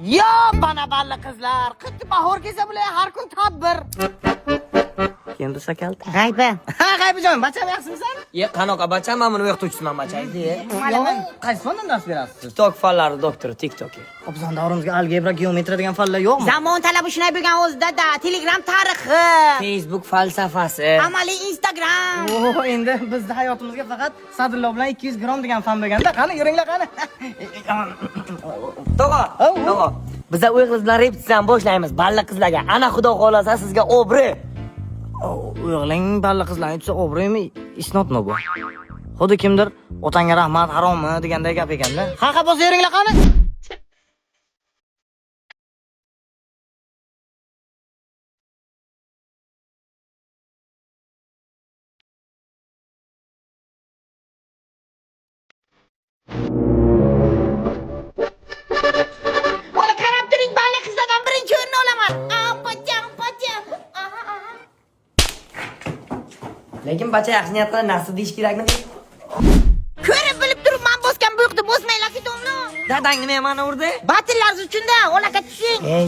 Yo, bana balli qizlar, qitdi bahor kelsa bular har kun tadbir. Endi sakalta. G'ayba. Ha, G'aybajon, bacham yaxshimisan? Qanoqa bacham, men buni o'qituvchiman bachaydi. Qaysi fandan dars berasiz? TikTok fanlari doktori, TikTok. Bizning davrimizga algebra, geometriya degan fanlar yo'qmi? Zamon talabi shunday bo'lgan o'zida-da. Telegram tarixi, Facebook falsafasi. amaliy Instagram. Endi bizning hayotimizga faqat Sadrullo bilan 200 gram degan fan bo'lganda, qani yuringlar qani. Tog'a. Biz uy qizlar repetitsiyani boshlaymiz. Balli qizlarga. Ana xudo xolasa sizga obri. O'g'ling balli qizlarni tutsa obrimi, isnotmi bu? Xuddi kimdir otangga rahmat, harommi deganday gap ekanda. Ha, bo'lsa yuringlar qani. Bola qarab turing, balli qizlardan birinchi o'rinni olaman. Pocham. Lekin bacha yaxshi niyat qilib narsa deyish kerakmi? Ko'rib bilib turibman, bosgan bu yoqda bosmanglar ketomni. Dadang nima mani urdi? Batillar uchun-da, o'laka tushing. Ey.